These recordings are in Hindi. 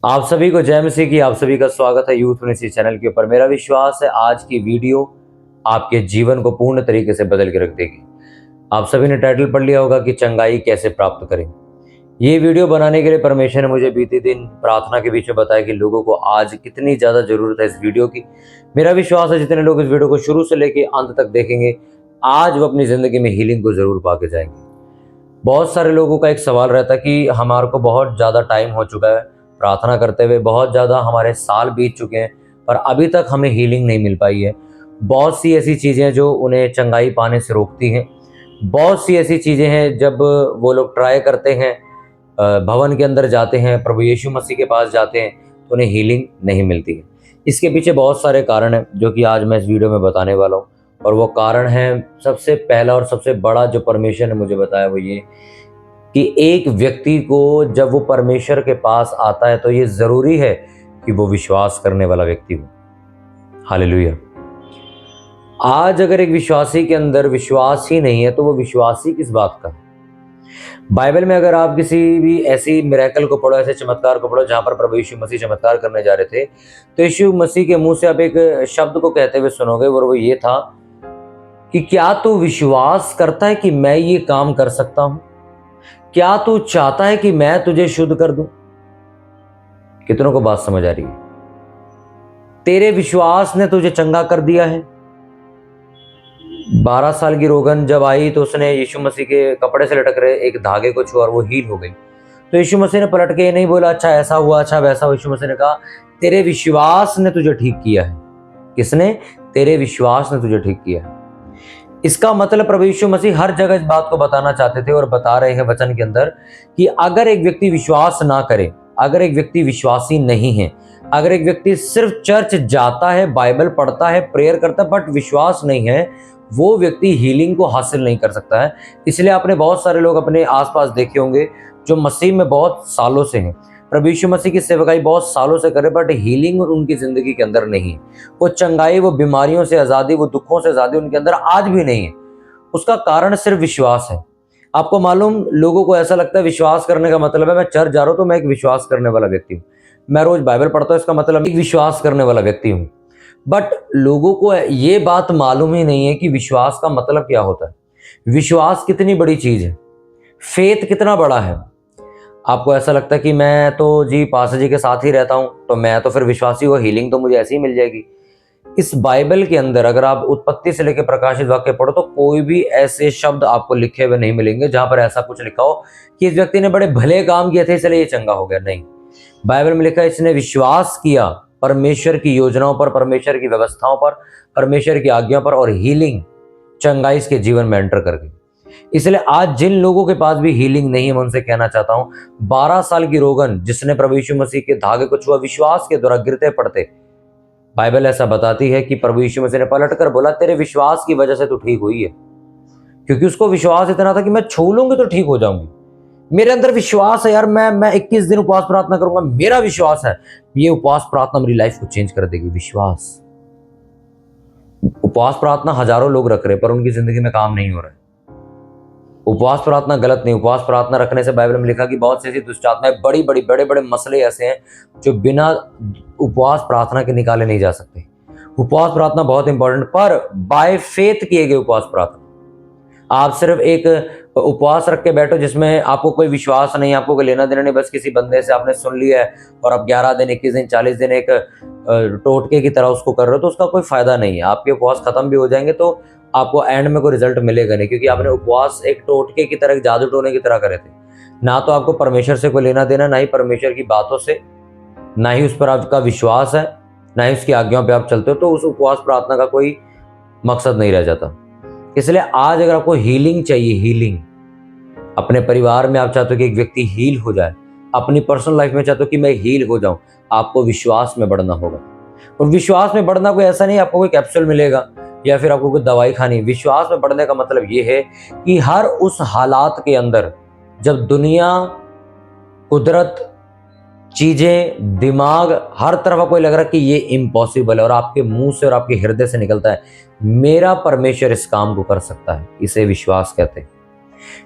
आप सभी को जय मसीह की। आप सभी का स्वागत है यूथ मिनिस्ट्री चैनल के ऊपर। मेरा विश्वास है आज की वीडियो आपके जीवन को पूर्ण तरीके से बदल के रख देगी। आप सभी ने टाइटल पढ़ लिया होगा कि चंगाई कैसे प्राप्त करें। ये वीडियो बनाने के लिए परमेश्वर ने मुझे बीते दिन प्रार्थना के बीच में बताया कि लोगों को आज कितनी ज़्यादा ज़रूरत है इस वीडियो की। मेरा विश्वास है जितने लोग इस वीडियो को शुरू से लेकर अंत तक देखेंगे, आज वो अपनी ज़िंदगी में हीलिंग को ज़रूर पा के जाएंगे। बहुत सारे लोगों का एक सवाल रहता है कि हमारे को बहुत ज़्यादा टाइम हो चुका है प्रार्थना करते हुए, बहुत ज़्यादा हमारे साल बीत चुके हैं, पर अभी तक हमें हीलिंग नहीं मिल पाई है। बहुत सी ऐसी चीज़ें जो उन्हें चंगाई पाने से रोकती हैं। बहुत सी ऐसी चीज़ें हैं जब वो लोग ट्राई करते हैं, भवन के अंदर जाते हैं, प्रभु यीशु मसीह के पास जाते हैं, तो उन्हें हीलिंग नहीं मिलती है। इसके पीछे बहुत सारे कारण हैं जो कि आज मैं इस वीडियो में बताने वाला हूँ। और वो कारण है, सबसे पहला और सबसे बड़ा जो परमेश्वर ने मुझे बताया वो ये कि एक व्यक्ति को जब वो परमेश्वर के पास आता है तो ये ज़रूरी है कि वो विश्वास करने वाला व्यक्ति हो। हालेलुया। आज अगर एक विश्वासी के अंदर विश्वास ही नहीं है तो वो विश्वासी किस बात का है? बाइबल में अगर आप किसी भी ऐसी मिरेकल को पढ़ो, ऐसे चमत्कार को पढ़ो जहां पर प्रभु यीशु मसीह चमत्कार करने जा रहे थे, तो यीशु मसीह के मुंह से आप एक शब्द को कहते हुए सुनोगे और वो ये था कि क्या तू विश्वास करता है कि मैं ये काम कर सकता हूं? क्या तू चाहता है कि मैं तुझे शुद्ध कर दूं? कितनों को बात समझ आ रही है? तेरे विश्वास ने तुझे चंगा कर दिया है। 12 साल की रोगन जब आई तो उसने यीशु मसीह के कपड़े से लटक रहे एक धागे को छुआ और वो हील हो गई। तो यीशु मसीह ने पलट के ये नहीं बोला अच्छा ऐसा हुआ, अच्छा वैसा हुआ। यीशु मसीह ने कहा तेरे विश्वास ने तुझे ठीक किया है। किसने? तेरे विश्वास ने तुझे ठीक किया है। इसका मतलब प्रभु यीशु मसीह हर जगह इस बात को बताना चाहते थे और बता रहे हैं वचन के अंदर कि अगर एक व्यक्ति विश्वास ना करे, अगर एक व्यक्ति विश्वासी नहीं है, अगर एक व्यक्ति सिर्फ चर्च जाता है, बाइबल पढ़ता है, प्रेयर करता है, बट विश्वास नहीं है, वो व्यक्ति हीलिंग को हासिल नहीं कर सकता है। इसलिए आपने बहुत सारे लोग अपने आसपास देखे होंगे जो मसीह में बहुत सालों से हैं, प्रभु यीशु मसीह की सेवकाई बहुत सालों से करे, बट हीलिंग उनकी जिंदगी के अंदर नहीं है। वो चंगाई, वो बीमारियों से आज़ादी, वो दुखों से आज़ादी उनके अंदर आज भी नहीं है। उसका कारण सिर्फ विश्वास है। आपको मालूम, लोगों को ऐसा लगता है विश्वास करने का मतलब है मैं चर्च जा रहा हूं तो मैं एक विश्वास करने वाला व्यक्ति हूं, मैं रोज बाइबल पढ़ता हूं इसका मतलब एक विश्वास करने वाला व्यक्ति हूं। बट लोगों को ये बात मालूम ही नहीं है कि विश्वास का मतलब क्या होता है। विश्वास कितनी बड़ी चीज है, फेथ कितना बड़ा है। आपको ऐसा लगता है कि मैं तो जी पास्टर जी के साथ ही रहता हूं तो मैं तो फिर विश्वासी हूँ, हीलिंग तो मुझे ऐसे ही मिल जाएगी। इस बाइबल के अंदर अगर आप उत्पत्ति से लेकर प्रकाशित वाक्य पढ़ो तो कोई भी ऐसे शब्द आपको लिखे हुए नहीं मिलेंगे जहां पर ऐसा कुछ लिखा हो कि इस व्यक्ति ने बड़े भले काम किए थे इसलिए ये चंगा हो गया। नहीं, बाइबल में लिखा है इसने विश्वास किया परमेश्वर की योजनाओं पर, परमेश्वर की व्यवस्थाओं पर, परमेश्वर की आज्ञा पर, और हीलिंग, चंगाई इसके जीवन में एंटर कर गई। इसलिए आज जिन लोगों के पास भी हीलिंग नहीं है मैं उनसे कहना चाहता हूं, 12 साल की रोगन जिसने प्रभु यीशु मसीह के धागे को छुआ, विश्वास के द्वारा गिरते पड़ते, बाइबल ऐसा बताती है कि प्रभु यीशु मसीह ने पलटकर बोला तेरे विश्वास की वजह से तू ठीक हुई है। क्योंकि उसको विश्वास इतना था कि मैं छू लूंगी तो ठीक हो जाऊंगी। मेरे अंदर विश्वास है यार, मैं 21 दिन उपवास प्रार्थना करूंगा, मेरा विश्वास है ये उपवास प्रार्थना मेरी लाइफ को चेंज कर देगी। विश्वास। उपवास प्रार्थना हजारों लोग रख रहे पर उनकी जिंदगी में काम नहीं हो रहा है। उपवास प्रार्थना गलत नहीं, उपवास प्रार्थना रखने से बाइबल में लिखा कि बहुत सी ऐसी दुष्ट आत्माएं, बड़ी बड़ी बड़े बड़े मसले ऐसे हैं जो बिना उपवास प्रार्थना के निकाले नहीं जा सकते। उपवास प्रार्थना बहुत इंपॉर्टेंट, पर बाय फेथ किए गए उपवास प्रार्थना। आप सिर्फ एक उपवास रख के बैठो जिसमें आपको कोई विश्वास नहीं, आपको कोई लेना देना नहीं, बस किसी बंदे से आपने सुन लिया है और आप 11 दिन, 21 दिन, 40 दिन एक टोटके की तरह उसको कर रहे हो तो उसका कोई फायदा नहीं है। आपके उपवास खत्म भी हो जाएंगे तो आपको एंड में कोई रिजल्ट मिलेगा नहीं, क्योंकि आपने उपवास एक टोटके की तरह, जादू टोने की तरह करे थे। ना तो आपको परमेश्वर से कोई लेना देना, ना ही परमेश्वर की बातों से, ना ही उस पर आपका विश्वास है, ना ही उसकी आज्ञाओं पे आप चलते हो, तो उस उपवास प्रार्थना का कोई मकसद नहीं रह जाता। इसलिए आज अगर आपको हीलिंग चाहिए, हीलिंग अपने परिवार में आप चाहते हो कि एक व्यक्ति हील हो जाए, अपनी पर्सनल लाइफ में चाहते हो कि मैं हील हो जाऊं, आपको विश्वास में बढ़ना होगा। और विश्वास में बढ़ना कोई ऐसा नहीं आपको कोई कैप्सूल मिलेगा या फिर आपको कोई दवाई खानी। विश्वास में बढ़ने का मतलब ये है कि हर उस हालात के अंदर जब दुनिया, कुदरत, चीजें, दिमाग, हर तरफ आपको लग रहा है कि ये इम्पॉसिबल है और आपके मुंह से और आपके हृदय से निकलता है मेरा परमेश्वर इस काम को कर सकता है, इसे विश्वास कहते हैं।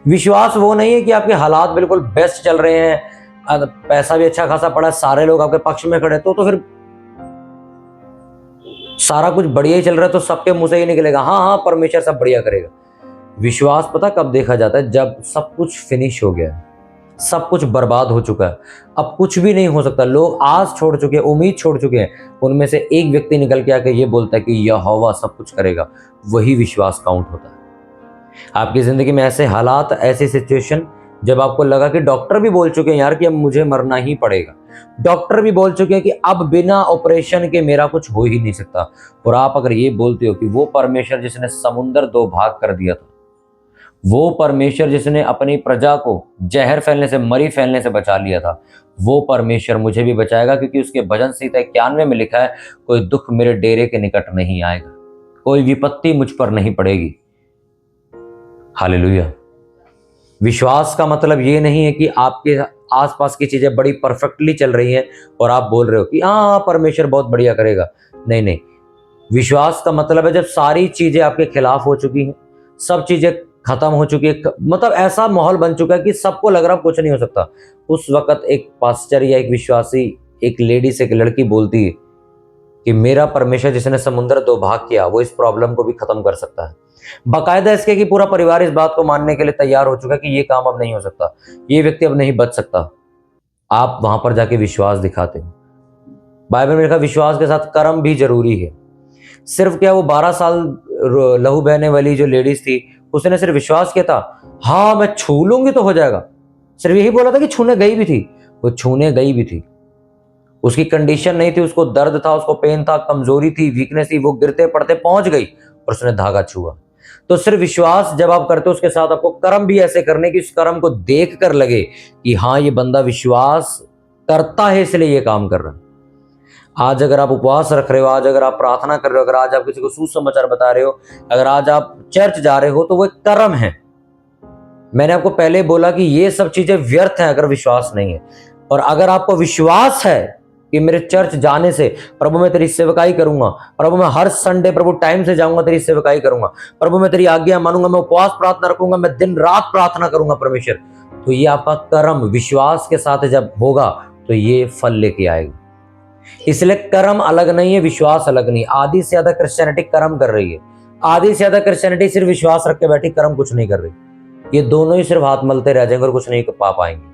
विश्वास वो नहीं है कि आपके हालात बिल्कुल बेस्ट चल रहे हैं, पैसा भी अच्छा खासा पड़ा, सारे लोग आपके पक्ष में खड़े, तो फिर सारा कुछ बढ़िया ही चल रहा है, तो सबके मुंह से ही निकलेगा हाँ हाँ परमेश्वर सब बढ़िया करेगा। विश्वास पता कब देखा जाता है? जब सब कुछ फिनिश हो गया है, सब कुछ बर्बाद हो चुका है, अब कुछ भी नहीं हो सकता, लोग आस छोड़ चुके हैं, उम्मीद छोड़ चुके हैं, उनमें से एक व्यक्ति निकल के आके ये बोलता है कि यहोवा सब कुछ करेगा, वही विश्वास काउंट होता है। आपकी जिंदगी में ऐसे हालात, ऐसी सिचुएशन जब आपको लगा कि डॉक्टर भी बोल चुके हैं यार कि अब मुझे मरना ही पड़ेगा, डॉक्टर भी बोल चुके हैं कि अब बिना ऑपरेशन के मेरा कुछ हो ही नहीं सकता, और आप अगर ये बोलते हो कि वो परमेश्वर जिसने समुंदर दो भाग कर दिया था, वो परमेश्वर जिसने अपनी प्रजा को जहर फैलने से, मरी फैलने से बचा लिया था, वो परमेश्वर मुझे भी बचाएगा, क्योंकि उसके भजन संहिता 91 में लिखा है, कोई दुख मेरे डेरे के निकट नहीं आएगा, कोई विपत्ति मुझ पर नहीं पड़ेगी। हालेलुया। विश्वास का मतलब ये नहीं है कि आपके आसपास की चीजें बड़ी परफेक्टली चल रही हैं और आप बोल रहे हो कि हाँ परमेश्वर बहुत बढ़िया करेगा। नहीं नहीं, विश्वास का मतलब है जब सारी चीजें आपके खिलाफ हो चुकी हैं, सब चीजें खत्म हो चुकी है, मतलब ऐसा माहौल बन चुका है कि सबको लग रहा कुछ नहीं हो सकता। उस वक्त एक पास्टर या एक विश्वासी, एक लेडी से, एक लड़की बोलती है कि मेरा परमेश्वर जिसने समुद्र दो भाग किया वो इस प्रॉब्लम को भी खत्म कर सकता है। बाकायदा इसके कि पूरा परिवार इस बात को मानने के लिए तैयार हो चुका है कि ये काम अब नहीं हो सकता, ये व्यक्ति अब नहीं बच सकता। आप वहां पर जाके विश्वास दिखाते हो। बाइबल में लिखा विश्वास के साथ कर्म भी जरूरी है। सिर्फ क्या वो 12 साल लहू बहने वाली जो लेडीज थी, उसने सिर्फ विश्वास किया था, हाँ मैं छू लूंगी तो हो जाएगा, सिर्फ यही बोला था कि छूने गई भी थी, वो छूने गई भी थी। उसकी कंडीशन नहीं थी, उसको दर्द था, उसको पेन था, कमजोरी थी, वीकनेस थी, वो गिरते पड़ते पहुंच गई और उसने धागा छुआ। तो सिर्फ विश्वास जब आप करते हो, उसके साथ आपको कर्म भी ऐसे करने कि उस कर्म को देख कर लगे कि हाँ ये बंदा विश्वास करता है इसलिए ये काम कर रहा है। आज अगर आप उपवास रख रहे हो, आज अगर आप प्रार्थना कर रहे हो, अगर आज आप किसी को सुसमाचार बता रहे हो, अगर आज आप चर्च जा रहे हो, तो वो एक कर्म है। मैंने आपको पहले बोला कि ये सब चीजें व्यर्थ हैं अगर विश्वास नहीं है। और अगर आपको विश्वास है कि मेरे चर्च जाने से प्रभु मैं तेरी सेवकाई करूंगा, प्रभु मैं हर संडे प्रभु टाइम से जाऊंगा, तेरी सेवकाई करूंगा, प्रभु मैं तेरी आज्ञा मानूंगा, मैं उपवास प्रार्थना रखूंगा, मैं दिन रात प्रार्थना करूंगा परमेश्वर, तो ये आपका कर्म विश्वास के साथ जब होगा तो ये फल लेके आएगा। इसलिए कर्म अलग नहीं है, विश्वास अलग नहीं। आधी से ज्यादा क्रिश्चियनिटी कर्म कर रही है, आधी से ज्यादा क्रिश्चियनिटी सिर्फ विश्वास रख के बैठी, कर्म कुछ नहीं कर रही। ये दोनों ही सिर्फ हाथ मलते रह जाएंगे और कुछ नहीं पा पाएंगे।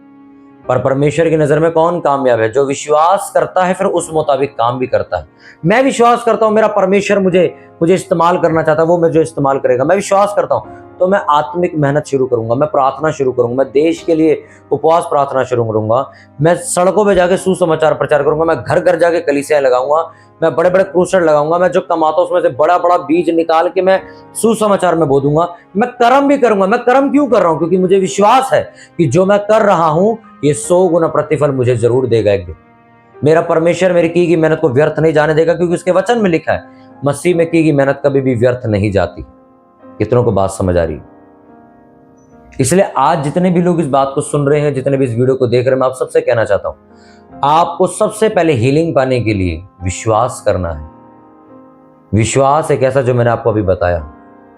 पर परमेश्वर की नजर में कौन कामयाब है? जो विश्वास करता है फिर उस मुताबिक काम भी करता है। मैं विश्वास करता हूं मेरा परमेश्वर मुझे इस्तेमाल करना चाहता है, वो मुझे इस्तेमाल करेगा। मैं विश्वास करता हूं तो मैं आत्मिक मेहनत शुरू करूंगा, मैं प्रार्थना शुरू करूंगा, मैं देश के लिए उपवास प्रार्थना शुरू करूंगा, मैं सड़कों पे जाके सुसमाचार प्रचार करूंगा, मैं घर घर जाके कलीसियां लगाऊंगा, मैं बड़े बड़े क्रूसेड लगाऊंगा, मैं जो कमाता हूं उसमें से बड़ा बड़ा बीज निकाल के मैं सुसमाचार में बो दूंगा। मैं कर्म भी करूंगा। मैं कर्म क्यों कर रहा हूं? क्योंकि मुझे विश्वास है कि जो मैं कर रहा हूं ये 100 गुना प्रतिफल मुझे जरूर देगा एक दिन। मेरा परमेश्वर मेरी की गई मेहनत को व्यर्थ नहीं जाने देगा, क्योंकि उसके वचन में लिखा है मसीह में की गई मेहनत कभी भी व्यर्थ नहीं जाती। कितनों को बात समझ आ रही है? इसलिए आज जितने भी लोग इस बात को सुन रहे हैं, जितने भी इस वीडियो को देख रहे हैं, मैं आप सबसे कहना चाहता हूं, आपको सबसे पहले हीलिंग पाने के लिए विश्वास करना है। विश्वास एक ऐसा जो मैंने आपको अभी बताया,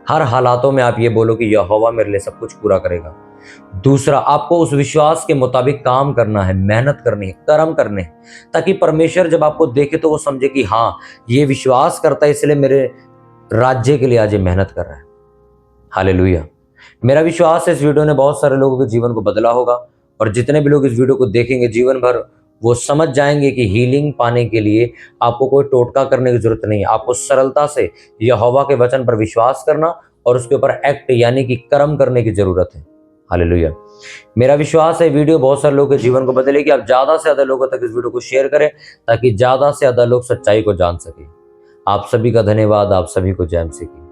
हर हालातों में आप ये बोलो कि यहोवा मेरे लिए सब कुछ पूरा करेगा। दूसरा, आपको उस विश्वास के मुताबिक काम करना है, मेहनत करनी है, कर्म करने हैं, ताकि परमेश्वर जब आपको देखे तो वो समझे कि हाँ ये विश्वास करता है इसलिए मेरे राज्य के लिए आज ये मेहनत कर रहा है। हालेलुया। मेरा विश्वास है इस वीडियो ने बहुत सारे लोगों के जीवन को बदला होगा, और जितने भी लोग इस वीडियो को देखेंगे जीवन भर वो समझ जाएंगे कि हीलिंग पाने के लिए आपको कोई टोटका करने की जरूरत नहीं है। आपको सरलता से यहोवा के वचन पर विश्वास करना और उसके ऊपर एक्ट यानी कि कर्म करने की जरूरत है। हालेलुया। मेरा विश्वास है वीडियो बहुत सारे लोगों के जीवन को बदलेगी। आप ज्यादा से ज्यादा लोगों तक इस वीडियो को शेयर करें ताकि ज्यादा से ज्यादा लोग सच्चाई को जान सके। आप सभी का धन्यवाद। आप सभी को जय मसीह की।